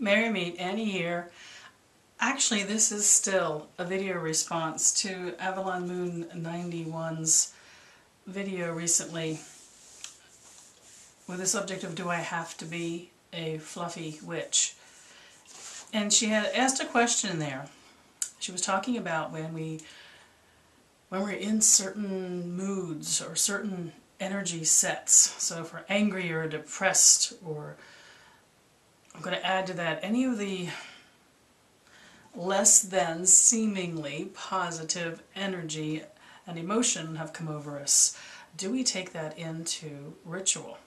Merry Meet, Annie here. Actually, this is still a video response to Avalon Moon 91's video recently with the subject of do I have to be a fluffy witch? And she had asked a question there. She was talking about when we're in certain moods or certain energy sets. So if we're angry or depressed, or I'm going to add to that any of the less than seemingly positive energy and emotion have come over us, do we take that into ritual?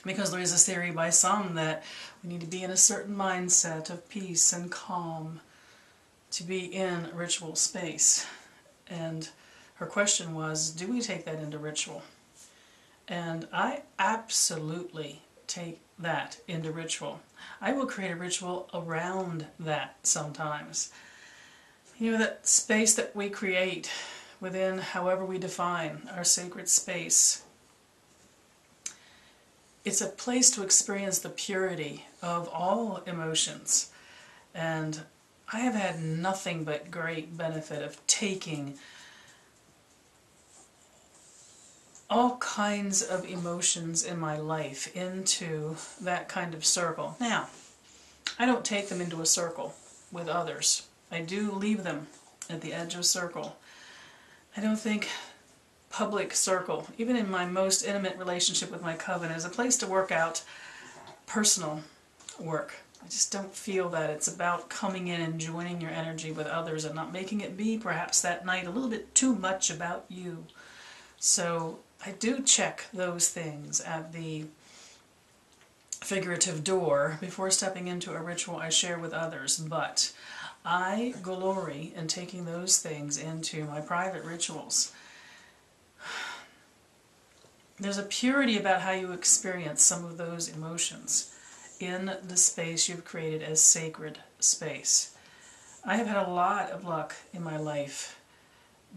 Because there is a theory by some that we need to be in a certain mindset of peace and calm to be in ritual space. And her question was, do we take that into ritual? And I absolutely take that into ritual. I will create a ritual around that sometimes. You know, that space that we create within however we define our sacred space. It's a place to experience the purity of all emotions. And I have had nothing but great benefit of taking all kinds of emotions in my life into that kind of circle. Now, I don't take them into a circle with others. I do leave them at the edge of a circle. I don't think public circle, even in my most intimate relationship with my coven, is a place to work out personal work. I just don't feel that it's about coming in and joining your energy with others and not making it be, perhaps that night, a little bit too much about you. So I do check those things at the figurative door before stepping into a ritual I share with others, but I glory in taking those things into my private rituals. There's a purity about how you experience some of those emotions in the space you've created as sacred space. I have had a lot of luck in my life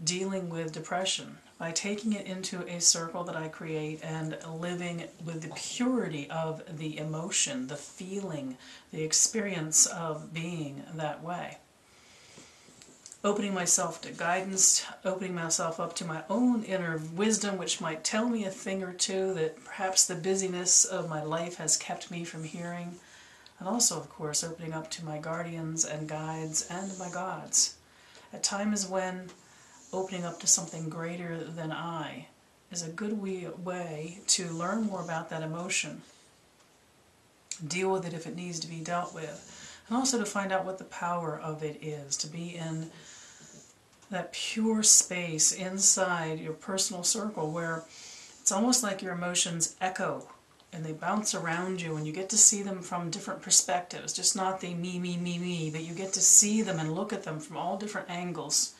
dealing with depression by taking it into a circle that I create and living with the purity of the emotion, the feeling, the experience of being that way. Opening myself to guidance, opening myself up to my own inner wisdom, which might tell me a thing or two that perhaps the busyness of my life has kept me from hearing. And also, of course, opening up to my guardians and guides and my gods. At times when opening up to something greater than I is a good way to learn more about that emotion, deal with it if it needs to be dealt with, and also to find out what the power of it is, to be in that pure space inside your personal circle where it's almost like your emotions echo and they bounce around you and you get to see them from different perspectives, just not the me, me, me, me, but you get to see them and look at them from all different angles.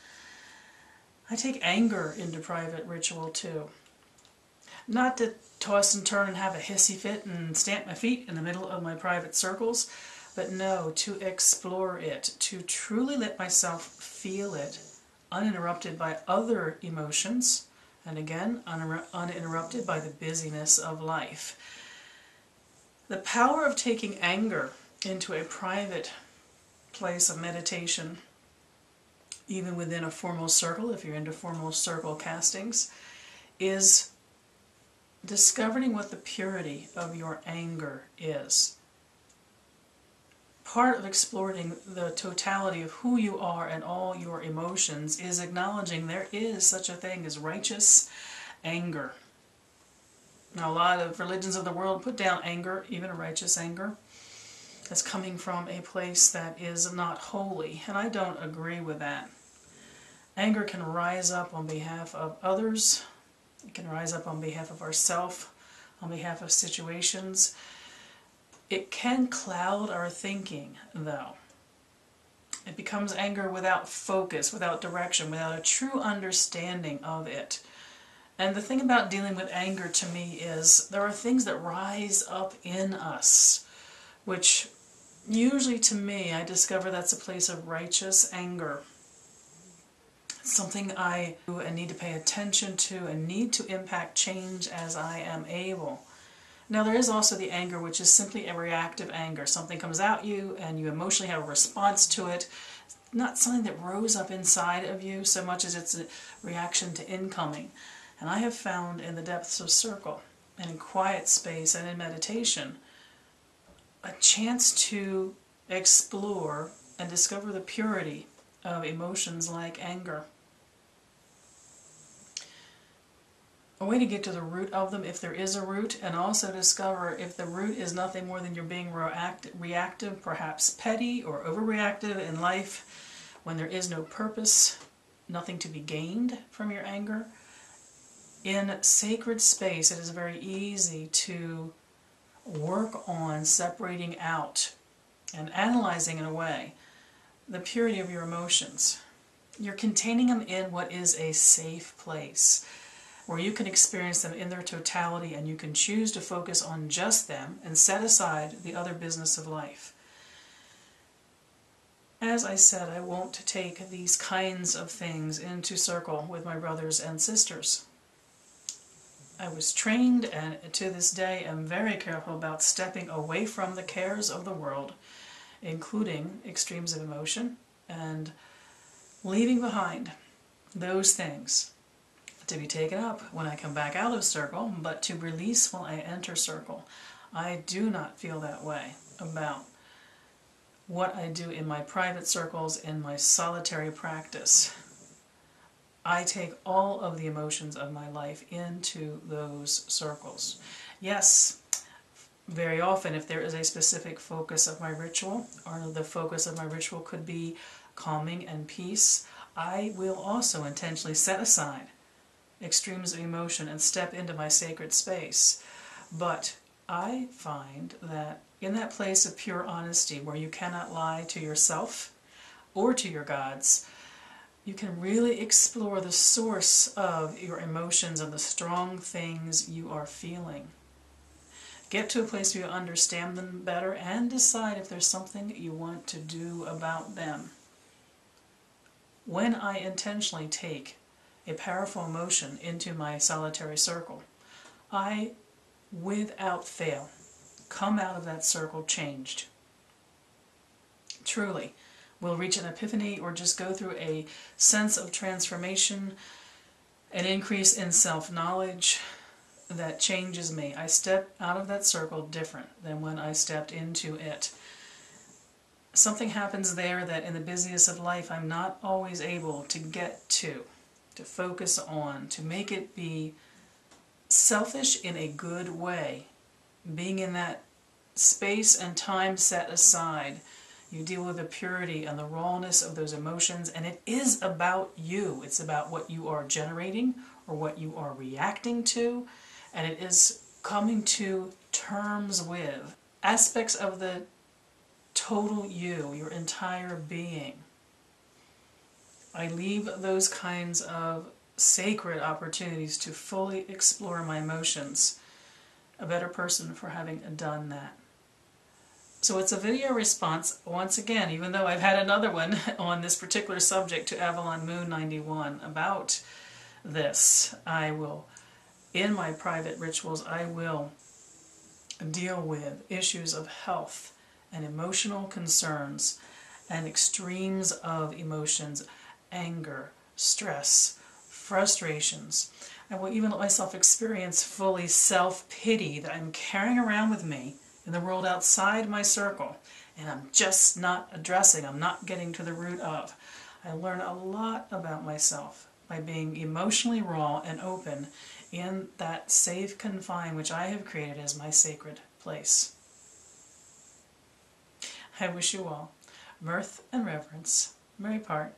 I take anger into private ritual too. Not to toss and turn and have a hissy fit and stamp my feet in the middle of my private circles, but no, to explore it, to truly let myself feel it, uninterrupted by other emotions, and again, uninterrupted by the busyness of life. The power of taking anger into a private place of meditation, even within a formal circle, if you're into formal circle castings, is discovering what the purity of your anger is. Part of exploring the totality of who you are and all your emotions is acknowledging there is such a thing as righteous anger. Now, a lot of religions of the world put down anger, even a righteous anger, as coming from a place that is not holy, and I don't agree with that. Anger can rise up on behalf of others. It can rise up on behalf of ourselves, on behalf of situations. It can cloud our thinking, though. It becomes anger without focus, without direction, without a true understanding of it. And the thing about dealing with anger to me is there are things that rise up in us, which usually to me I discover that's a place of righteous anger. Something I do and need to pay attention to and need to impact change as I am able. Now there is also the anger, which is simply a reactive anger. Something comes at you and you emotionally have a response to it. Not something that rose up inside of you so much as it's a reaction to incoming. And I have found in the depths of circle and in quiet space and in meditation a chance to explore and discover the purity of emotions like anger. A way to get to the root of them, if there is a root, and also discover if the root is nothing more than you're being reactive, perhaps petty or overreactive in life, when there is no purpose, nothing to be gained from your anger. In sacred space, it is very easy to work on separating out and analyzing, in a way, the purity of your emotions. You're containing them in what is a safe place, where you can experience them in their totality and you can choose to focus on just them and set aside the other business of life. As I said, I won't take these kinds of things into circle with my brothers and sisters. I was trained, and to this day am very careful about stepping away from the cares of the world, including extremes of emotion, and leaving behind those things to be taken up when I come back out of circle, but to release when I enter circle. I do not feel that way about what I do in my private circles, in my solitary practice. I take all of the emotions of my life into those circles. Yes, very often if there is a specific focus of my ritual, or the focus of my ritual could be calming and peace, I will also intentionally set aside extremes of emotion and step into my sacred space. But I find that in that place of pure honesty, where you cannot lie to yourself or to your gods, you can really explore the source of your emotions and the strong things you are feeling. Get to a place where you understand them better and decide if there's something you want to do about them. When I intentionally take a powerful emotion into my solitary circle, I, without fail, come out of that circle changed. Truly, will reach an epiphany or just go through a sense of transformation, an increase in self-knowledge that changes me. I step out of that circle different than when I stepped into it. Something happens there that in the busiest of life I'm not always able to get to focus on, to make it be selfish in a good way. Being in that space and time set aside, you deal with the purity and the rawness of those emotions, and it is about you. It's about what you are generating or what you are reacting to, and it is coming to terms with aspects of the total you, your entire being. I leave those kinds of sacred opportunities to fully explore my emotions. A better person for having done that. So it's a video response, once again, even though I've had another one on this particular subject to Avalon Moon 91 about this. I will, in my private rituals, I will deal with issues of health and emotional concerns and extremes of emotions, anger, stress, frustrations. I will even let myself experience fully self-pity that I'm carrying around with me in the world outside my circle, and I'm just not addressing, I'm not getting to the root of. I learn a lot about myself by being emotionally raw and open in that safe confine which I have created as my sacred place. I wish you all mirth and reverence. Mary Part.